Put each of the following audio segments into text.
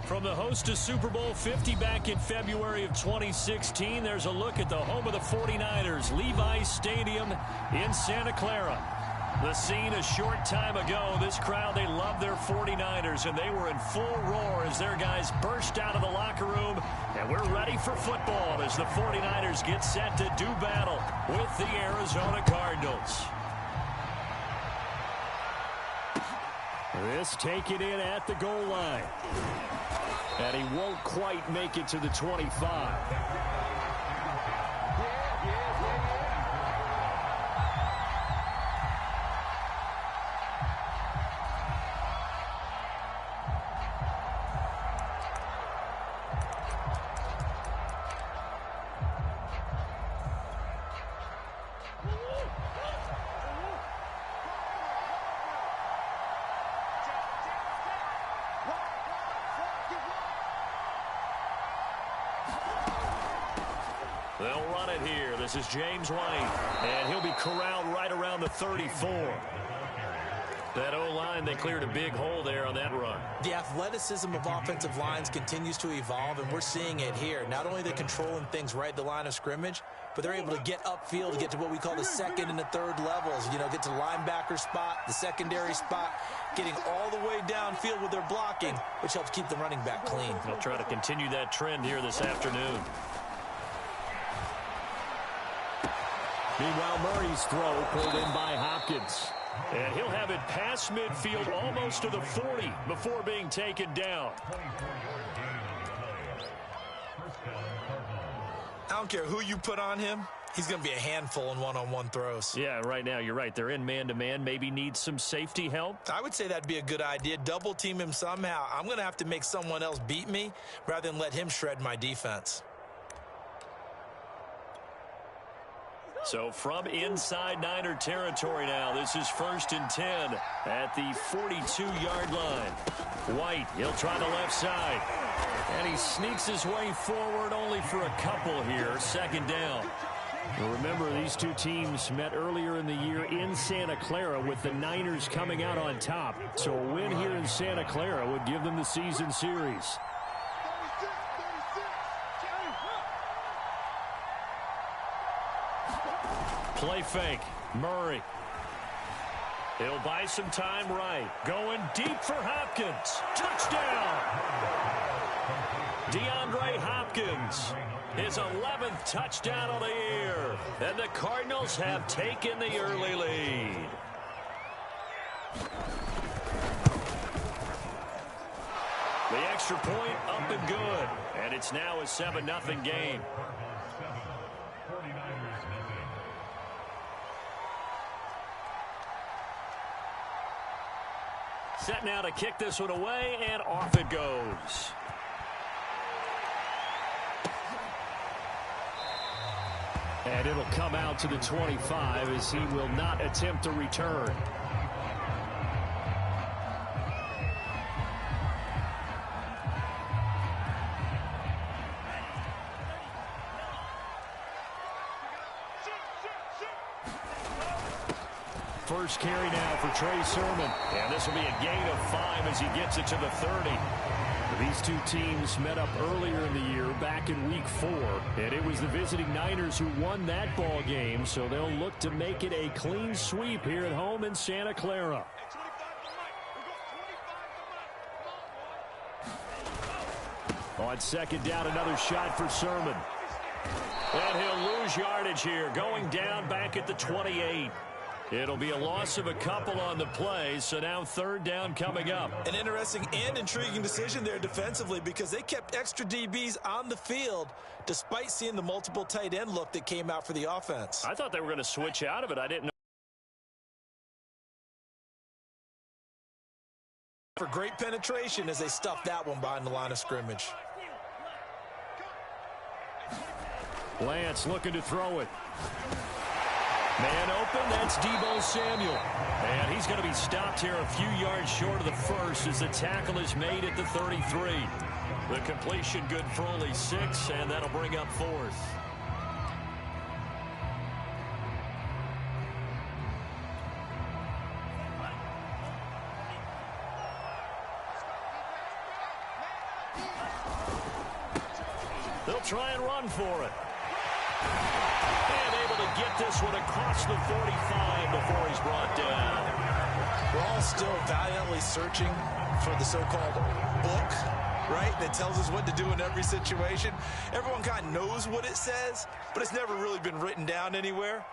From the host of Super Bowl 50 back in February of 2016, there's a look at the home of the 49ers, Levi's Stadium in Santa Clara. The scene a short time ago, this crowd, they love their 49ers, and they were in full roar as their guys burst out of the locker room. And we're ready for football as the 49ers get set to do battle with the Arizona Cardinals. This taken in at the goal line. And he won't quite make it to the 25. They'll run it here. This is James White, and he'll be corralled right around the 34. That O-line, they cleared a big hole there on that run. The athleticism of offensive lines continues to evolve, and we're seeing it here. Not only are they controlling things right at the line of scrimmage, but they're able to get upfield to get to what we call the second and the third levels. You know, get to the linebacker spot, the secondary spot, getting all the way downfield with their blocking, which helps keep the running back clean. They'll try to continue that trend here this afternoon. Meanwhile, Murray's throw pulled in by Hopkins. And he'll have it past midfield almost to the 40 before being taken down. I don't care who you put on him. He's going to be a handful in one-on-one throws. Yeah, right now, you're right. They're in man-to-man. Maybe needs some safety help. I would say that'd be a good idea. Double team him somehow. I'm going to have to make someone else beat me rather than let him shred my defense. So from inside Niner territory now, this is 1st and 10 at the 42-yard line. White, he'll try the left side. And he sneaks his way forward only for a couple here, 2nd down. Well, remember, these two teams met earlier in the year in Santa Clara with the Niners coming out on top. So a win here in Santa Clara would give them the season series. Play fake. Murray. He'll buy some time right. Going deep for Hopkins. Touchdown! DeAndre Hopkins. His 11th touchdown of the year. And the Cardinals have taken the early lead. The extra point up and good. And it's now a 7-0 game. Set now to kick this one away, and off it goes. And it'll come out to the 25 as he will not attempt to return. First carry now for Trey Sermon. And this will be a gain of 5 as he gets it to the 30. These two teams met up earlier in the year, back in Week 4. And it was the visiting Niners who won that ball game, so they'll look to make it a clean sweep here at home in Santa Clara. On 2nd down, another shot for Sermon. And he'll lose yardage here, going down back at the 28. It'll be a loss of a couple on the play, so now 3rd down coming up. An interesting and intriguing decision there defensively because they kept extra DBs on the field despite seeing the multiple tight end look that came out for the offense. I thought they were going to switch out of it. I didn't know. For great penetration as they stuffed that one behind the line of scrimmage. Lance looking to throw it. Man open, that's Deebo Samuel. And he's going to be stopped here a few yards short of the first as the tackle is made at the 33. The completion good for only 6, and that'll bring up 4th. They'll try and run for it. And able to get this one across the 45 before he's brought down. We're all still valiantly searching for the so-called book, right, that tells us what to do in every situation. Everyone kind of knows what it says, but it's never really been written down anywhere.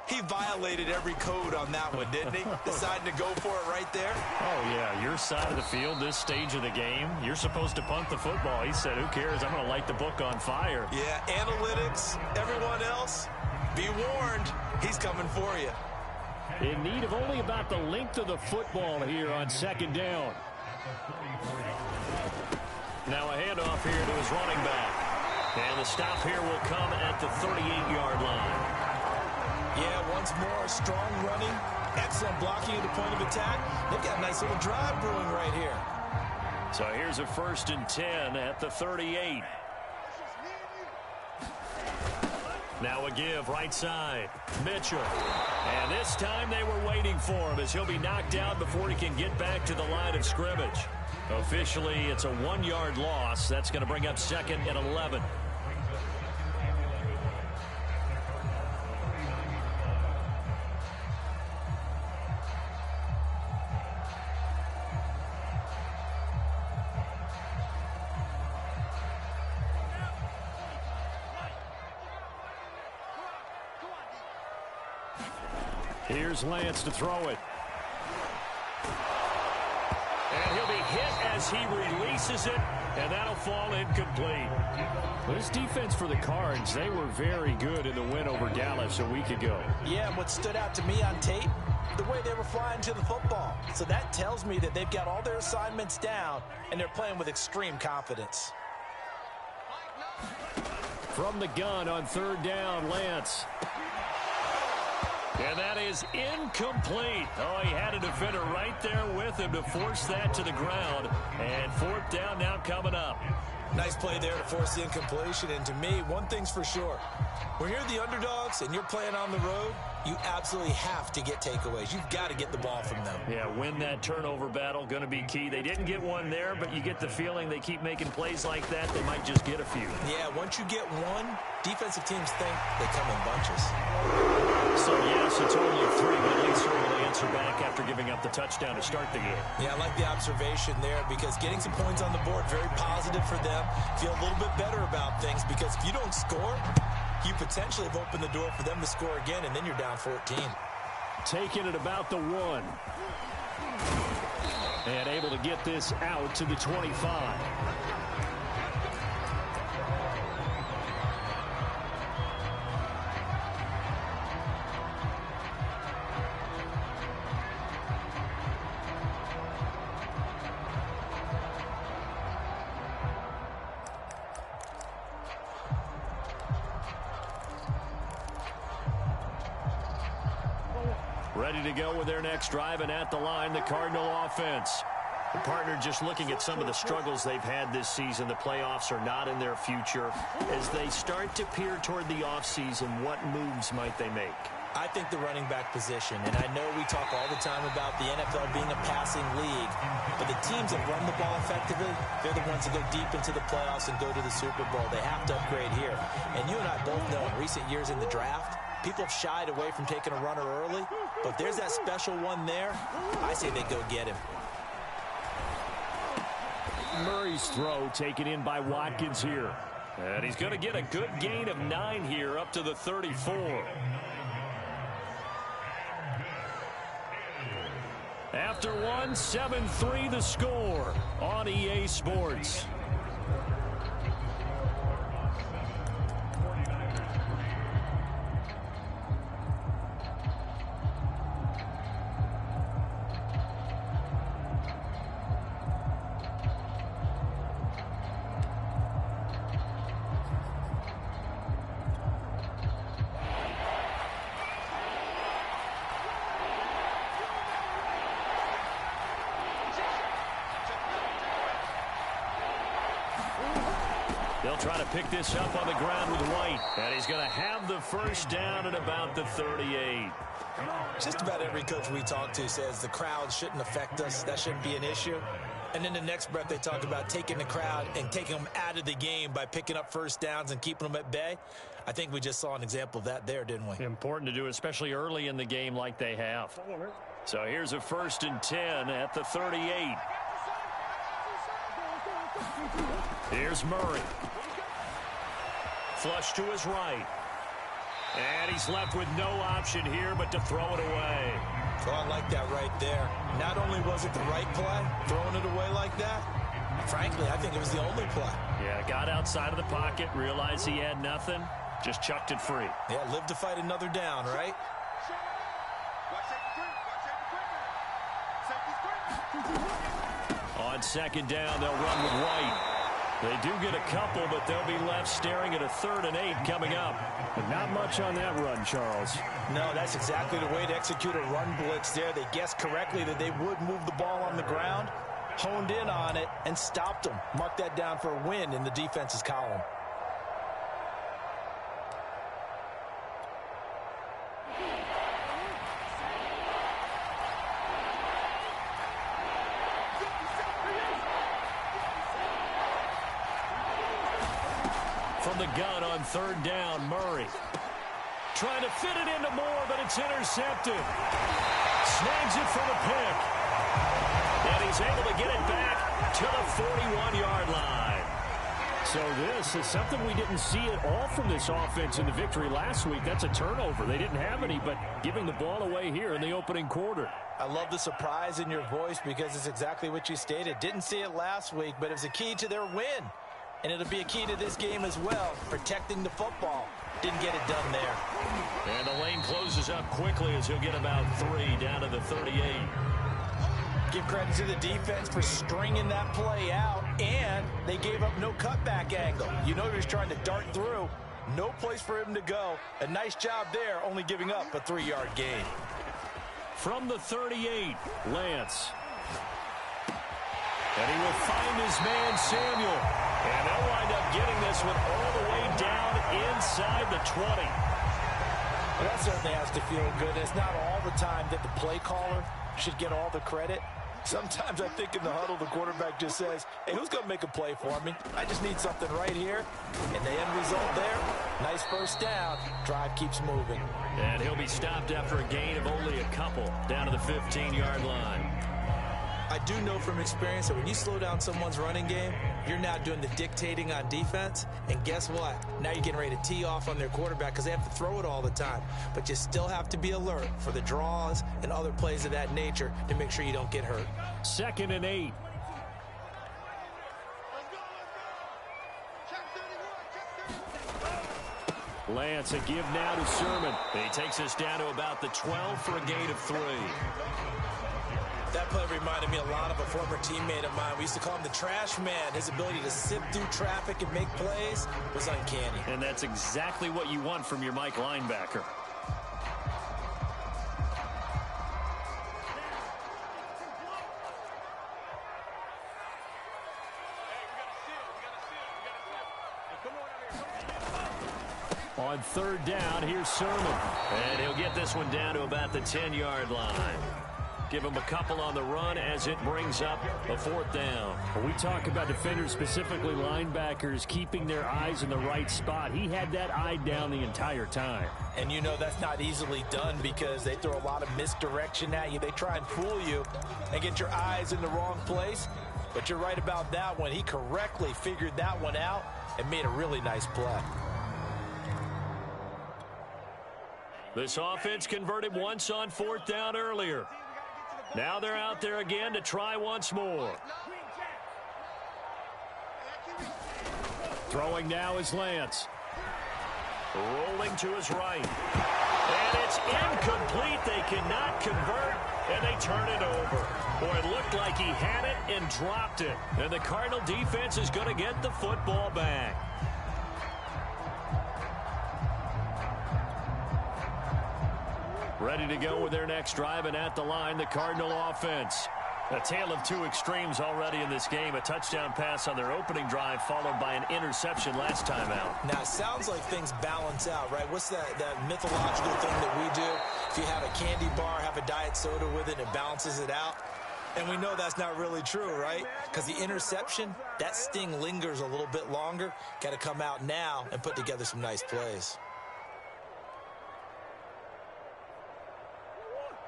He violated every code on that one, didn't he? Deciding to go for it right there. Oh, yeah, your side of the field, this stage of the game, you're supposed to punt the football. He said, who cares? I'm going to light the book on fire. Yeah, analytics, everyone else, be warned, he's coming for you. In need of only about the length of the football here on second down. Now a handoff here to his running back. And the stop here will come at the 38-yard line. Yeah, once more, strong running, excellent blocking at the point of attack. They've got a nice little drive brewing right here. So here's a 1st and 10 at the 38. Now a give right side. Mitchell. And this time they were waiting for him as he'll be knocked out before he can get back to the line of scrimmage. Officially, it's a 1-yard loss. That's going to bring up 2nd and 11. Here's Lance to throw it. And he'll be hit as he releases it, and that'll fall incomplete. This defense for the Cards, they were very good in the win over Dallas a week ago. Yeah, and what stood out to me on tape, the way they were flying to the football. So that tells me that they've got all their assignments down, and they're playing with extreme confidence. From the gun on 3rd down, Lance. And that is incomplete. Oh, he had a defender right there with him to force that to the ground. And 4th down now coming up. Nice play there to force the incompletion. And to me, one thing's for sure. When you're the underdogs and you're playing on the road, you absolutely have to get takeaways. You've got to get the ball from them. Yeah, win that turnover battle, going to be key. They didn't get one there, but you get the feeling they keep making plays like that, they might just get a few. Yeah, once you get one, defensive teams think they come in bunches. So, yes, it's only 3, but at least they're able to answer back after giving up the touchdown to start the game. Yeah, I like the observation there because getting some points on the board, very positive for them. Feel a little bit better about things because if you don't score, you potentially have opened the door for them to score again, and then you're down 14. Taking it about the 1. And able to get this out to the 25. Ready to go with their next drive, and at the line, the Cardinal offense. The partner just looking at some of the struggles they've had this season. The playoffs are not in their future. As they start to peer toward the offseason, what moves might they make? I think the running back position, and I know we talk all the time about the NFL being a passing league, but the teams that run the ball effectively, they're the ones that go deep into the playoffs and go to the Super Bowl. They have to upgrade here. And you and I both know in recent years in the draft, people have shied away from taking a runner early, but if there's that special one there, I say they go get him. Murray's throw taken in by Watkins here. And he's going to get a good gain of 9 here up to the 34. After one, 7-3 the score on EA Sports. They'll try to pick this up on the ground with White. And he's going to have the first down at about the 38. Just about every coach we talk to says the crowd shouldn't affect us. That shouldn't be an issue. And in the next breath, they talk about taking the crowd and taking them out of the game by picking up first downs and keeping them at bay. I think we just saw an example of that there, didn't we? Important to do, especially early in the game like they have. So here's a 1st and 10 at the 38. Here's Murray. Flush to his right. And he's left with no option here but to throw it away. Oh, I like that right there. Not only was it the right play, throwing it away like that, frankly, I think it was the only play. Yeah, got outside of the pocket, realized he had nothing, just chucked it free. Yeah, live to fight another down, right? On 2nd down, they'll run with White. They do get a couple, but they'll be left staring at a 3rd and 8 coming up. But not much on that run, Charles. No, that's exactly the way to execute a run blitz there. They guessed correctly that they would move the ball on the ground, honed in on it, and stopped them. Mark that down for a win in the defense's column. From the gun on 3rd down, Murray. Trying to fit it into Moore, but it's intercepted. Snags it for the pick. And he's able to get it back to the 41-yard line. So this is something we didn't see at all from this offense in the victory last week. That's a turnover. They didn't have any, but giving the ball away here in the opening quarter. I love the surprise in your voice because it's exactly what you stated. Didn't see it last week, but it was a key to their win. And it'll be a key to this game as well, protecting the football. Didn't get it done there. And the lane closes up quickly as he'll get about 3 down to the 38. Give credit to the defense for stringing that play out, and they gave up no cutback angle. You know he was trying to dart through. No place for him to go. A nice job there, only giving up a 3-yard gain. From the 38, Lance. And he will find his man, Samuel. And they'll wind up getting this one all the way down inside the 20. Well, that certainly has to feel good. It's not all the time that the play caller should get all the credit. Sometimes I think in the huddle, the quarterback just says, hey, who's going to make a play for me? I just need something right here. And the end result there, nice first down. Drive keeps moving. And he'll be stopped after a gain of only a couple down to the 15-yard line. I do know from experience that when you slow down someone's running game, you're now doing the dictating on defense. And guess what? Now you're getting ready to tee off on their quarterback because they have to throw it all the time. But you still have to be alert for the draws and other plays of that nature to make sure you don't get hurt. 2nd and 8. Lance, a give now to Sermon. He takes us down to about the 12 for a gain of 3. That play reminded me a lot of a former teammate of mine. We used to call him the trash man. His ability to sift through traffic and make plays was uncanny. And that's exactly what you want from your Mike linebacker. On 3rd down, here's Sermon. And he'll get this one down to about the 10-yard line. Give him a couple on the run as it brings up a 4th down. We talk about defenders, specifically linebackers, keeping their eyes in the right spot. He had that eye down the entire time. And you know that's not easily done because they throw a lot of misdirection at you. They try and fool you and get your eyes in the wrong place. But you're right about that one. He correctly figured that one out and made a really nice play. This offense converted once on 4th down earlier. Now they're out there again to try once more. Throwing now is Lance. Rolling to his right. And it's incomplete. They cannot convert, and they turn it over. Boy, it looked like he had it and dropped it. And the Cardinal defense is going to get the football back. Ready to go with their next drive, and at the line, the Cardinal offense. A tale of two extremes already in this game. A touchdown pass on their opening drive, followed by an interception last time out. Now, it sounds like things balance out, right? What's that mythological thing that we do? If you have a candy bar, have a diet soda with it, it balances it out. And we know that's not really true, right? Because the interception, that sting lingers a little bit longer. Got to come out now and put together some nice plays.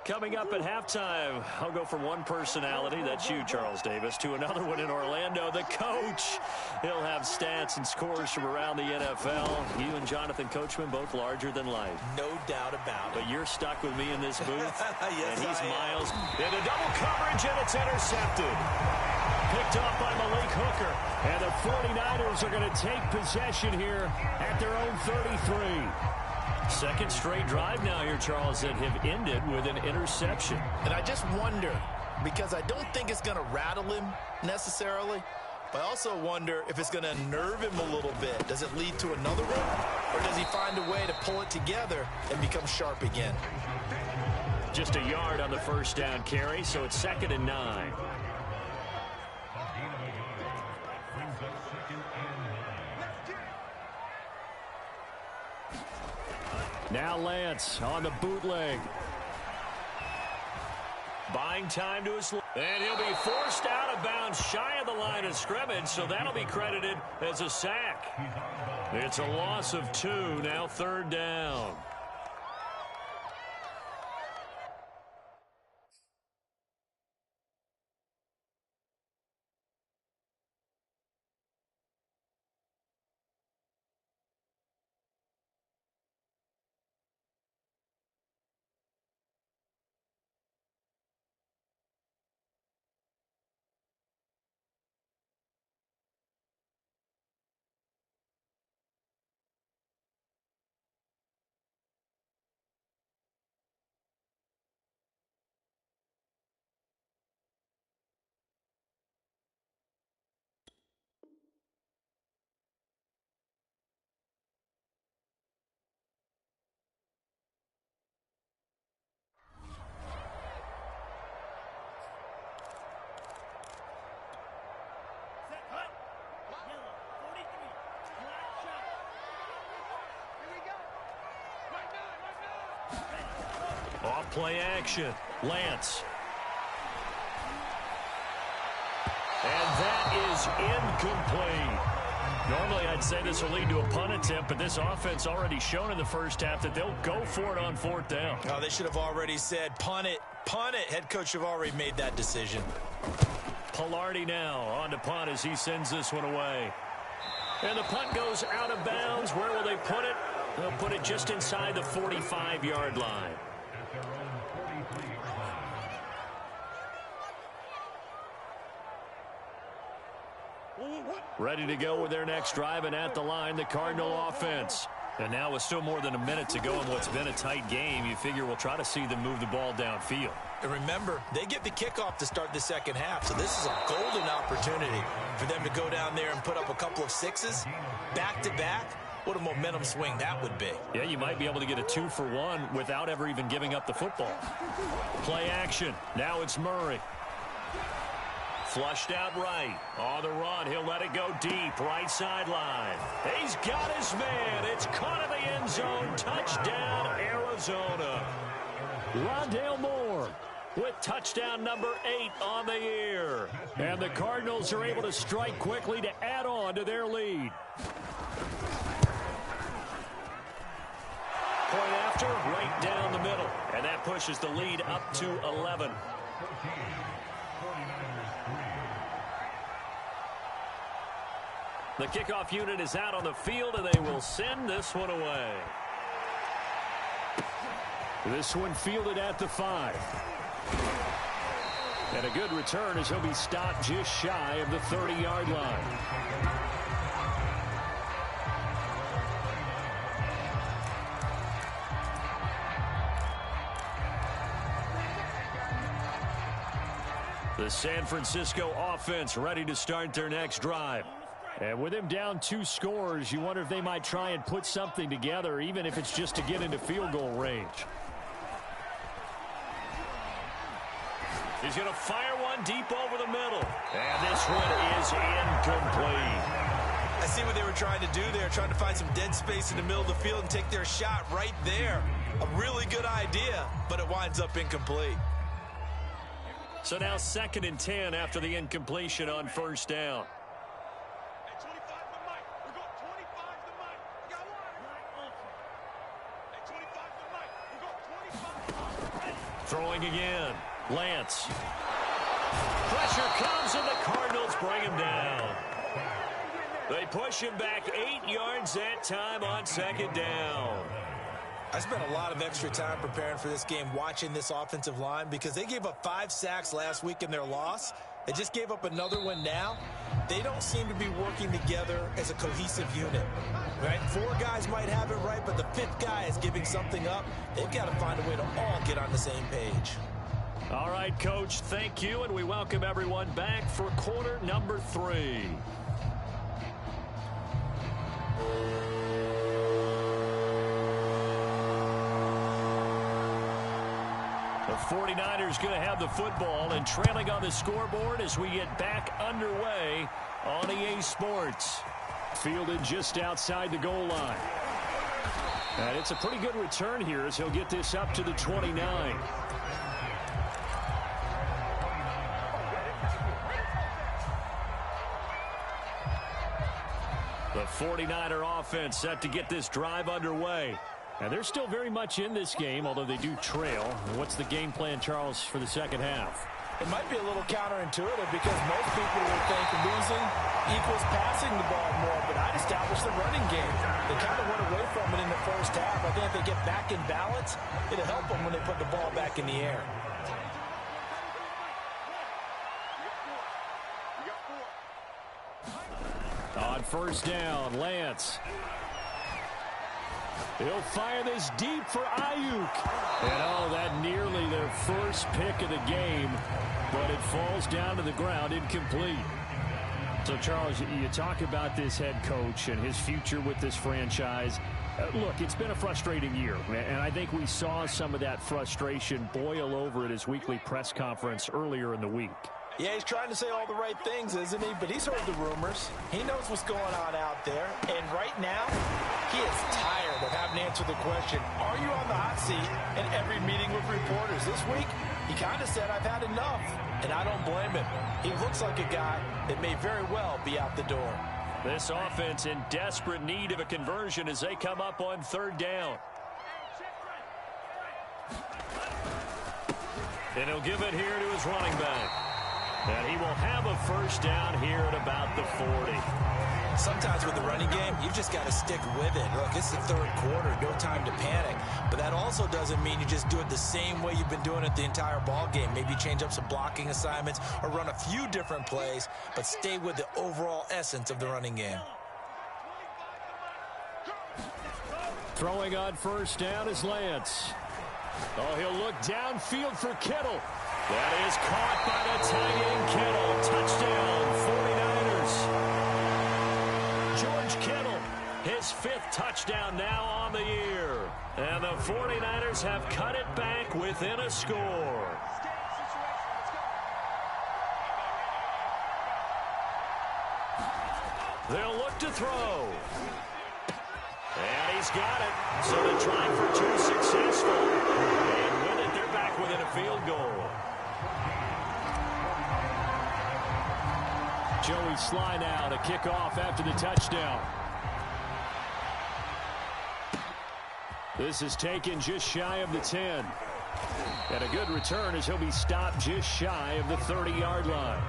Coming up at halftime, I'll go from one personality, that's you, Charles Davis, to another one in Orlando, the coach. He'll have stats and scores from around the NFL. You and Jonathan Coachman, both larger than life. No doubt about it. But you're stuck with me in this booth. Yes, and he's miles. In a double coverage, and it's intercepted. Picked off by Malik Hooker. And the 49ers are going to take possession here at their own 33. Second straight drive now here, Charles, that have ended with an interception. And I just wonder, because I don't think it's going to rattle him necessarily, but I also wonder if it's going to nerve him a little bit. Does it lead to another one, or does he find a way to pull it together and become sharp again? Just a yard on the first down carry, so it's 2nd and 9. Now Lance on the bootleg. Buying time to his... And he'll be forced out of bounds shy of the line of scrimmage, so that'll be credited as a sack. It's a loss of 2, now 3rd down. Off play action. Lance. And that is incomplete. Normally I'd say this will lead to a punt attempt, but this offense already shown in the first half that they'll go for it on 4th down. Oh, they should have already said, punt it, punt it. Head coach have already made that decision. Palardy now on to punt as he sends this one away. And the punt goes out of bounds. Where will they put it? They'll put it just inside the 45-yard line. Ready to go with their next drive, and at the line, the Cardinal offense. And now with still more than a minute to go in what's been a tight game, you figure we'll try to see them move the ball downfield. And remember, they get the kickoff to start the second half, so this is a golden opportunity for them to go down there and put up a couple of sixes back-to-back. What a momentum swing that would be. Yeah, you might be able to get a 2-for-1 without ever even giving up the football. Play action. Now it's Murray. Flushed out right. On the run, he'll let it go deep. Right sideline. He's got his man. It's caught in the end zone. Touchdown, Arizona. Rondale Moore with touchdown number 8 on the year. And the Cardinals are able to strike quickly to add on to their lead. Point after, right down the middle. And that pushes the lead up to 11. The kickoff unit is out on the field, and they will send this one away. This one fielded at the 5. And a good return as he'll be stopped just shy of the 30-yard line. The San Francisco offense ready to start their next drive. And with him down 2 scores, you wonder if they might try and put something together, even if it's just to get into field goal range. He's going to fire one deep over the middle. And this one is incomplete. I see what they were trying to do there, trying to find some dead space in the middle of the field and take their shot right there. A really good idea, but it winds up incomplete. So now 2nd and 10 after the incompletion on first down. Throwing again. Lance. Pressure comes and the Cardinals bring him down. They push him back 8 yards that time on 2nd down. I spent a lot of extra time preparing for this game watching this offensive line because they gave up 5 sacks last week in their loss. They just gave up another one now. They don't seem to be working together as a cohesive unit. Right? 4 guys might have it right, but the 5th guy is giving something up. They've got to find a way to all get on the same page. All right, Coach, thank you, and we welcome everyone back for quarter number 3. The 49ers going to have the football and trailing on the scoreboard as we get back underway on EA Sports. Fielded just outside the goal line. And it's a pretty good return here as he'll get this up to the 29. The 49er offense set to get this drive underway. And they're still very much in this game, although they do trail. What's the game plan, Charles, for the second half? It might be a little counterintuitive because most people would think losing equals passing the ball more, but I'd establish the running game. They kind of went away from it in the first half. I think if they get back in balance, it'll help them when they put the ball back in the air. On first down, Lance. He'll fire this deep for Ayuk. And oh, that nearly their first pick of the game, but it falls down to the ground incomplete. So, Charles, you talk about this head coach and his future with this franchise. Look, it's been a frustrating year, and I think we saw some of that frustration boil over at his weekly press conference earlier in the week. Yeah, he's trying to say all the right things, isn't he? But he's heard the rumors. He knows what's going on out there. And right now, he is tired of having to answer the question, are you on the hot seat in every meeting with reporters? This week, he kind of said, I've had enough. And I don't blame him. He looks like a guy that may very well be out the door. This offense in desperate need of a conversion as they come up on 3rd down. And he'll give it here to his running back. And he will have a first down here at about the 40. Sometimes with the running game, you've just got to stick with it. Look, it's the 3rd quarter, no time to panic. But that also doesn't mean you just do it the same way you've been doing it the entire ball game. Maybe change up some blocking assignments or run a few different plays, but stay with the overall essence of the running game. Throwing on first down is Lance. Oh, he'll look downfield for Kittle. That is caught by the tight end Kittle. Touchdown, 49ers. George Kittle, his 5th touchdown now on the year. And the 49ers have cut it back within a score. They'll look to throw. And he's got it. So the try for 2 successful. And with it, they're back within a field goal. Joey Sly now to kick off after the touchdown. This is taken just shy of the 10. And a good return as he'll be stopped just shy of the 30-yard line.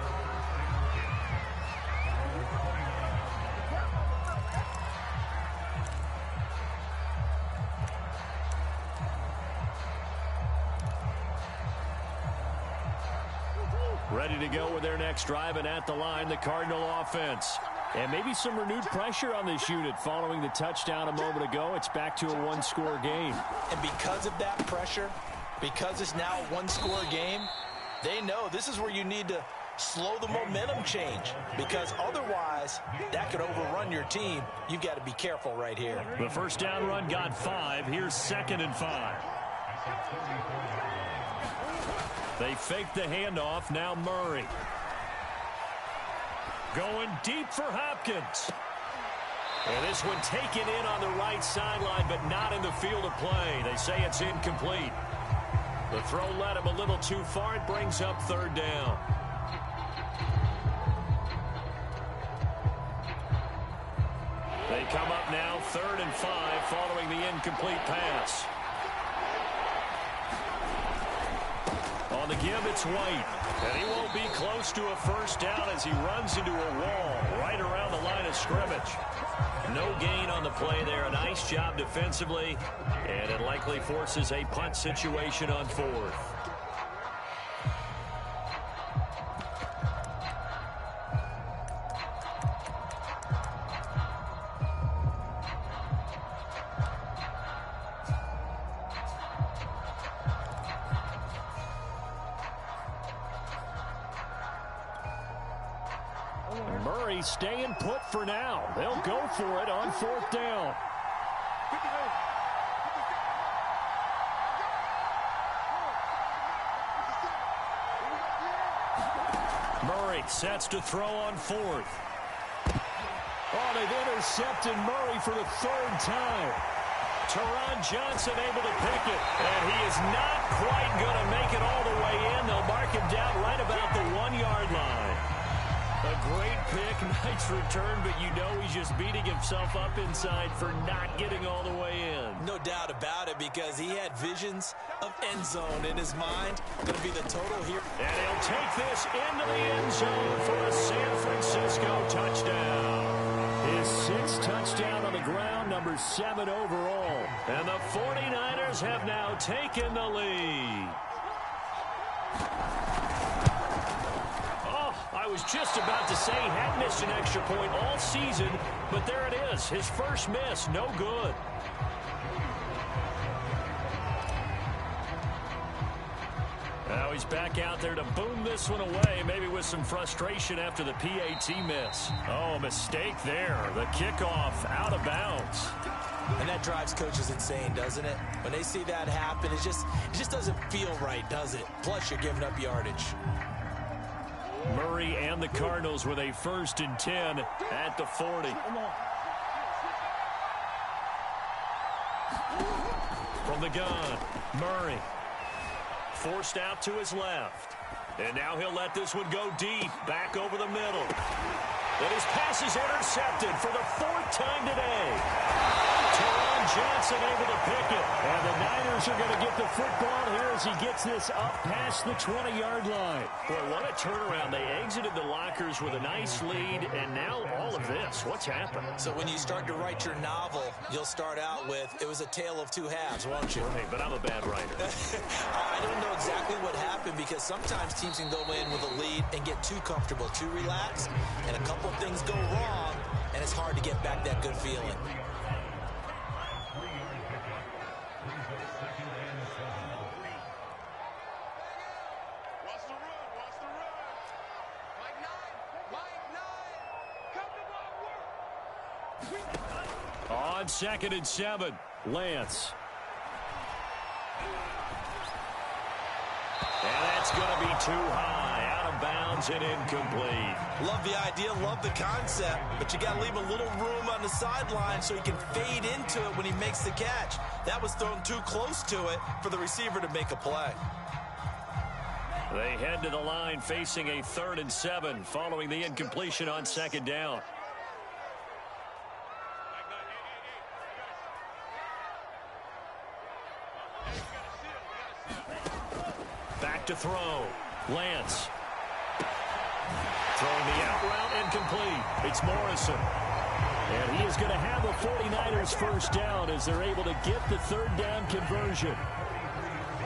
Ready to go with their next drive, and at the line, the Cardinal offense. And maybe some renewed pressure on this unit following the touchdown a moment ago. It's back to a 1-score game. And because of that pressure, because it's now a 1-score game, they know this is where you need to slow the momentum change, because otherwise that could overrun your team. You've got to be careful right here. The first down run got 5. Here's 2nd and 5. They fake the handoff. Now Murray. Going deep for Hopkins. And this one taken in on the right sideline, but not in the field of play. They say it's incomplete. The throw led him a little too far. It brings up third down. They come up now 3rd and 5 following the incomplete pass. On the give, it's White. And he won't be close to a first down as he runs into a wall right around the line of scrimmage. No gain on the play there. A nice job defensively. And it likely forces a punt situation on 4th. Murray staying put for now. They'll go for it on 4th down. Murray sets to throw on 4th. Oh, they've intercepted Murray for the 3rd time. Teron Johnson able to pick it, and he is not quite going to make it all the way in. They'll mark him down right about the 1-yard line. A great pick, nice return, but you know he's just beating himself up inside for not getting all the way in. No doubt about it, because he had visions of end zone in his mind. Going to be the total here. And he'll take this into the end zone for a San Francisco touchdown. His 6th touchdown on the ground, number 7 overall. And the 49ers have now taken the lead. I was just about to say he had missed an extra point all season, but there it is. His first miss, no good. Now he's back out there to boom this one away, maybe with some frustration after the PAT miss. Oh, a mistake there. The kickoff out of bounds. And that drives coaches insane, doesn't it? When they see that happen, it just doesn't feel right, does it? Plus, you're giving up yardage. Murray and the Cardinals with a 1st and 10 at the 40. From the gun, Murray. Forced out to his left. And now he'll let this one go deep, back over the middle. And his pass is intercepted for the 4th time today. Teron Johnson able to pick it. And the Niners are going to get the football here as he gets this up past the 20-yard line. Boy, what a turnaround. They exited the lockers with a nice lead, and now all of this. What's happened? So when you start to write your novel, you'll start out with, it was a tale of 2 halves, won't you? Right, but I'm a bad writer. I don't know exactly what happened, because sometimes teams can go in with a lead and get too comfortable, too relaxed, and a couple things go wrong, and it's hard to get back that good feeling. On 2nd and 7, Lance. And that's going to be too high, out of bounds and incomplete. Love the idea, love the concept, but you got to leave a little room on the sideline so he can fade into it when he makes the catch. That was thrown too close to it for the receiver to make a play. They head to the line facing a 3rd and 7 following the incompletion on 2nd down. Back to throw. Lance. Throwing the out route incomplete. It's Morrison. And he is going to have a 49ers first down as they're able to get the 3rd down conversion.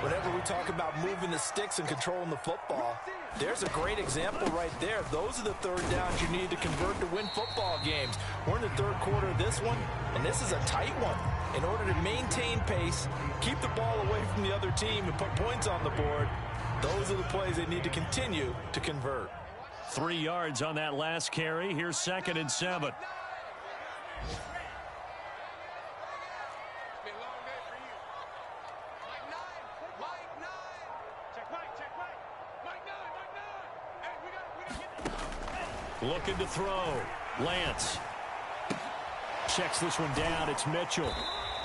Whenever we talk about moving the sticks and controlling the football, there's a great example right there. Those are the 3rd downs you need to convert to win football games. We're in the 3rd quarter of this one, and this is a tight one. In order to maintain pace, keep the ball away from the other team, and put points on the board, those are the plays they need to continue to convert. 3 yards on that last carry. Here's 2nd and 7. Looking to throw. Lance. Checks this one down. It's Mitchell.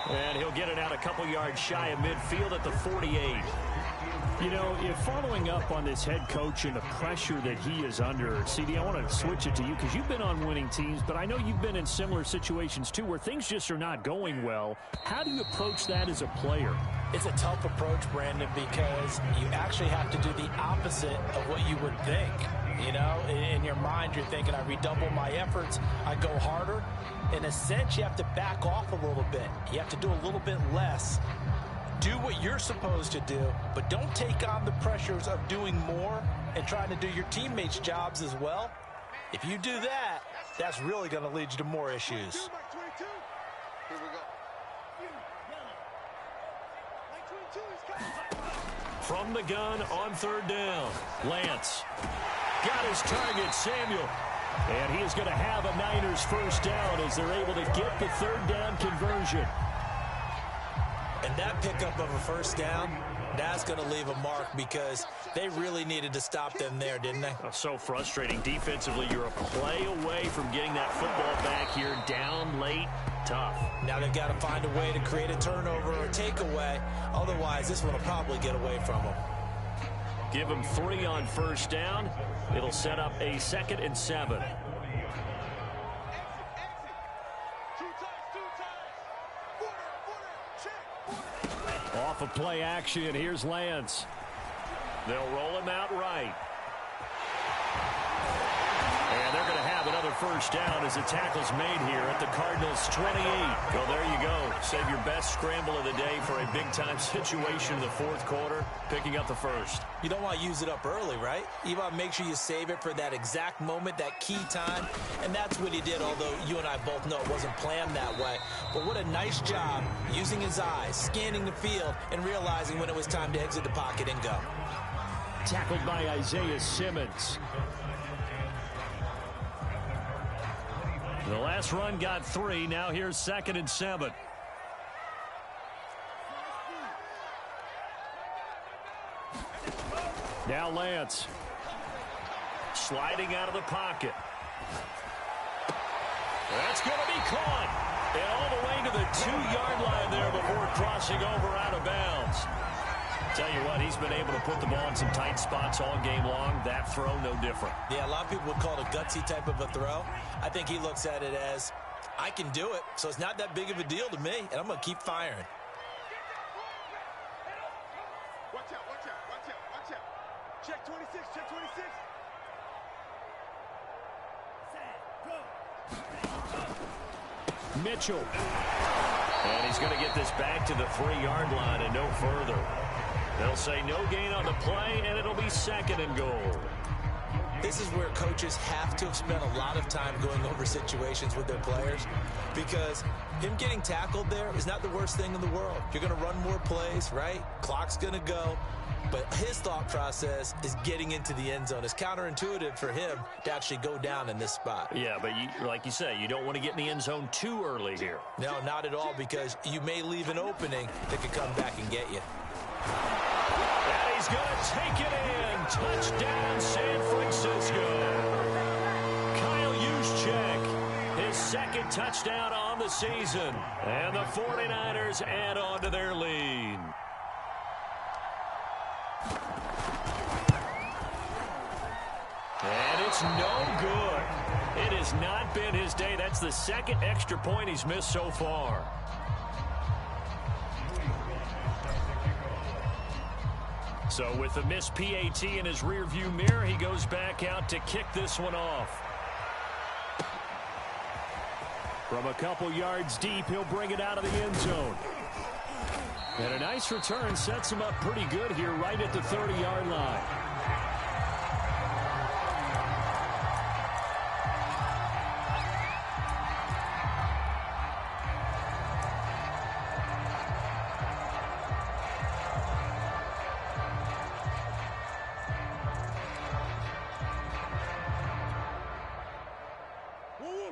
And he'll get it out a couple yards shy of midfield at the 48. You know, if following up on this head coach and the pressure that he is under, CD, I want to switch it to you because you've been on winning teams, but I know you've been in similar situations too where things just are not going well. How do you approach that as a player? It's a tough approach, Brandon, because you actually have to do the opposite of what you would think. You know, in your mind, you're thinking, I redouble my efforts, I go harder. In a sense, you have to back off a little bit. You have to do a little bit less. Do what you're supposed to do, but don't take on the pressures of doing more and trying to do your teammates' jobs as well. If you do that, that's really going to lead you to more issues. From the gun on third down, Lance got his target, Samuel. And he is going to have a Niners first down as they're able to get the third down conversion. And that pickup of a first down, that's going to leave a mark because they really needed to stop them there, didn't they? Oh, so frustrating. Defensively, you're a play away from getting that football back here. Down late, tough. Now they've got to find a way to create a turnover or a takeaway. Otherwise, this one will probably get away from them. Give them 3 on first down. It'll set up a 2nd and 7. Off of play action, here's Lance. They'll roll him out right. And they're going to have another first down as the tackle's made here at the Cardinals' 28. Well, there you go. Save your best scramble of the day for a big-time situation in the fourth quarter, picking up the first. You don't want to use it up early, right? You want to make sure you save it for that exact moment, that key time. And that's what he did, although you and I both know it wasn't planned that way. But what a nice job using his eyes, scanning the field, and realizing when it was time to exit the pocket and go. Tackled by Isaiah Simmons. The last run got 3. Now here's 2nd and 7. Now Lance. Sliding out of the pocket. That's going to be caught. And all the way to the 2-yard line there before crossing over out of bounds. Tell you what, he's been able to put the ball in some tight spots all game long. That throw, no different. Yeah, a lot of people would call it a gutsy type of a throw. I think he looks at it as, I can do it, so it's not that big of a deal to me, and I'm going to keep firing. Watch out, watch out, watch out, watch out. Check 26, check 26. Mitchell. And he's going to get this back to the 3-yard line and no further. They'll say no gain on the play, and it'll be 2nd and goal. This is where coaches have to have spent a lot of time going over situations with their players because him getting tackled there is not the worst thing in the world. You're going to run more plays, right? Clock's going to go. But his thought process is getting into the end zone. It's counterintuitive for him to actually go down in this spot. Yeah, but like you say, you don't want to get in the end zone too early here. No, not at all, because you may leave an opening that could come back and get you. And he's going to take it in. Touchdown, San Francisco. Kyle Juszczyk, his 2nd touchdown on the season. And the 49ers add on to their lead. And it's no good. It has not been his day. That's the 2nd extra point he's missed so far. So with the missed PAT in his rearview mirror, he goes back out to kick this one off. From a couple yards deep, he'll bring it out of the end zone. And a nice return sets him up pretty good here right at the 30-yard line.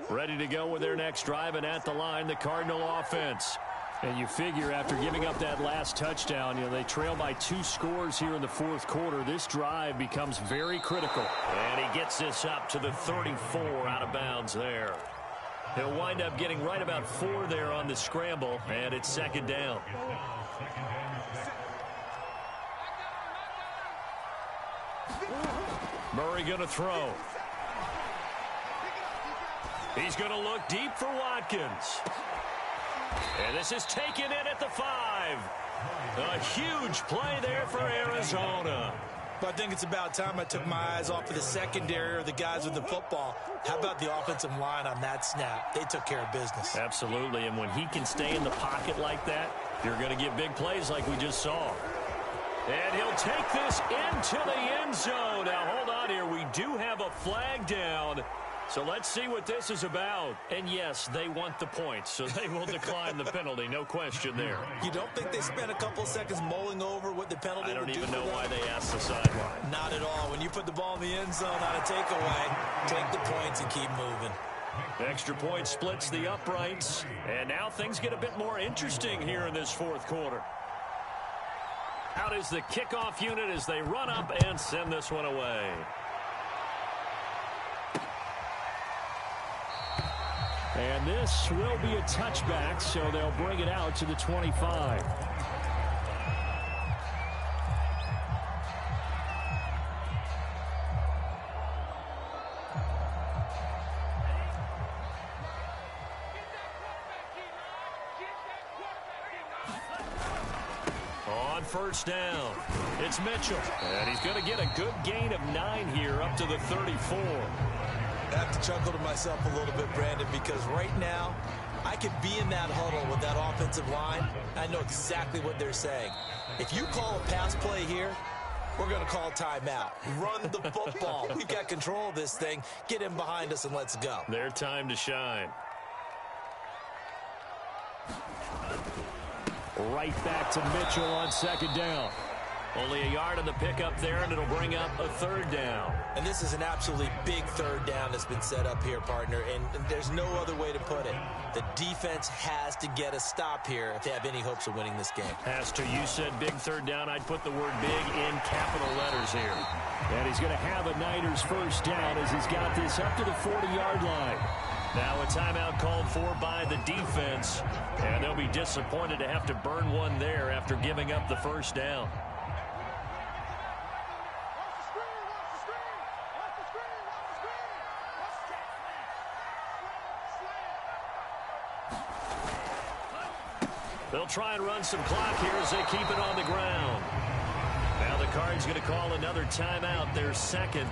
Ready to go with their next drive, and at the line, the Cardinal offense. And you figure after giving up that last touchdown, they trail by 2 scores here in the fourth quarter. This drive becomes very critical. And he gets this up to the 34 out of bounds there. He'll wind up getting right about 4 there on the scramble, and it's 2nd down. Murray going to throw. He's going to look deep for Watkins. And this is taken in at the 5. A huge play there for Arizona. But I think it's about time I took my eyes off of the secondary or the guys with the football. How about the offensive line on that snap? They took care of business. Absolutely, and when he can stay in the pocket like that, you're going to get big plays like we just saw. And he'll take this into the end zone. Now, hold on here. We do have a flag down. So let's see what this is about. And yes, they want the points, so they will decline the penalty. No question there. You don't think they spent a couple of seconds mulling over what the penalty would do? I don't even know why they asked the sideline. Not at all. When you put the ball in the end zone on a takeaway, take the points and keep moving. Extra point splits the uprights. And now things get a bit more interesting here in this fourth quarter. Out is the kickoff unit as they run up and send this one away. And this will be a touchback, so they'll bring it out to the 25. On first down, it's Mitchell. And he's going to get a good gain of 9 here up to the 34. I have to chuckle to myself a little bit, Brandon, because right now I could be in that huddle with that offensive line. I know exactly what they're saying. If you call a pass play here, we're going to call timeout. Run the football. We've got control of this thing. Get in behind us and let's go. Their time to shine. Right back to Mitchell on second down. Only a yard on the pickup there, and it'll bring up a third down. And this is an absolutely big third down that's been set up here, partner, and there's no other way to put it. The defense has to get a stop here if they have any hopes of winning this game. Has to. You said big third down. I'd put the word big in capital letters here. And he's going to have a Niners first down as he's got this up to the 40-yard line. Now a timeout called for by the defense, and they'll be disappointed to have to burn one there after giving up the first down. They'll try and run some clock here as they keep it on the ground. Now the Cards going to call another timeout, their second,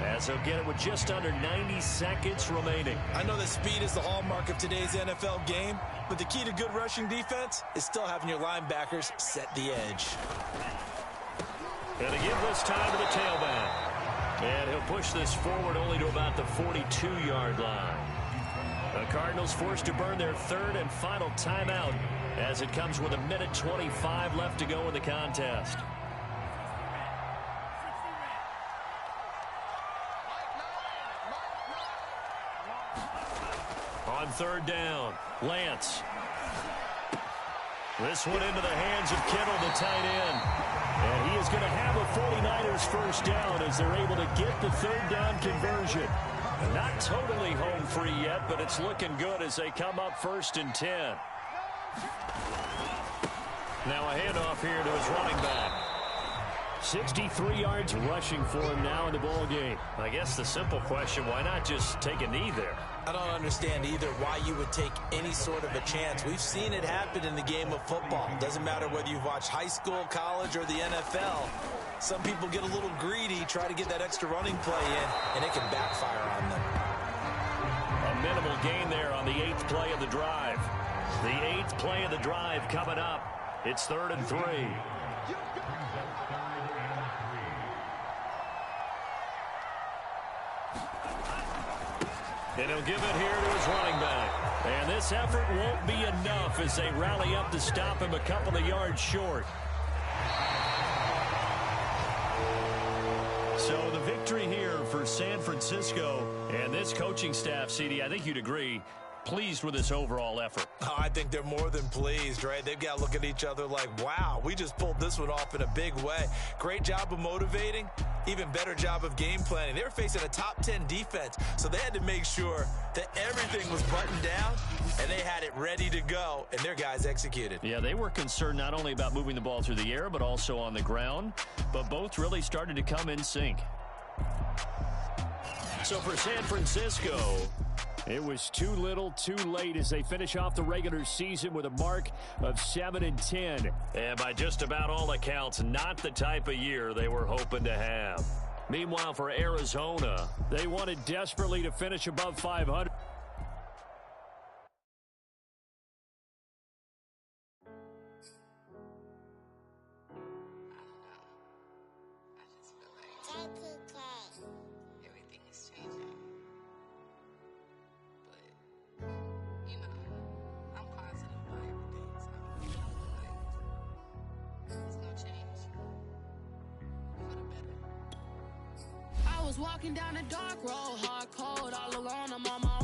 as they'll get it with just under 90 seconds remaining. I know that speed is the hallmark of today's NFL game, but the key to good rushing defense is still having your linebackers set the edge. Going to give this time to the tailback. And he'll push this forward only to about the 42-yard line. The Cardinals forced to burn their third and final timeout as it comes with 1:25 left to go in the contest. On third down, Lance. This one into the hands of Kittle, the tight end. And he is going to have a 49ers first down as they're able to get the third down conversion. Not totally home free yet, but it's looking good as they come up 1st and 10. Now a handoff here to his running back. 63 yards rushing for him now in the ball game. I guess the simple question, why not just take a knee there? I don't understand either why you would take any sort of a chance. We've seen it happen in the game of football. Doesn't matter whether you've watched high school, college, or the NFL. Some people get a little greedy, try to get that extra running play in, and it can backfire on them. A minimal gain there on the 8th play of the drive. The 8th play of the drive coming up. It's 3rd and 3. And he'll give it here to his running back. And this effort won't be enough as they rally up to stop him a couple of yards short. So the victory here for San Francisco and this coaching staff, CD, I think you'd agree, pleased with this overall effort. Oh, I think they're more than pleased, right? They've got to look at each other like, wow, we just pulled this one off in a big way. Great job of motivating. even better job of game planning. They were facing a top 10 defense, so they had to make sure that everything was buttoned down and they had it ready to go, and their guys executed. Yeah, they were concerned not only about moving the ball through the air, but also on the ground, but both really started to come in sync. So for San Francisco, it was too little, too late as they finish off the regular season with a mark of 7-10. And by just about all accounts, not the type of year they were hoping to have. Meanwhile, for Arizona, they wanted desperately to finish above 500. Everything is changing. But, you know, I'm positive about everything. So I feel like it's going to change for the better. I was walking down a dark road, hard cold, all alone. I'm on my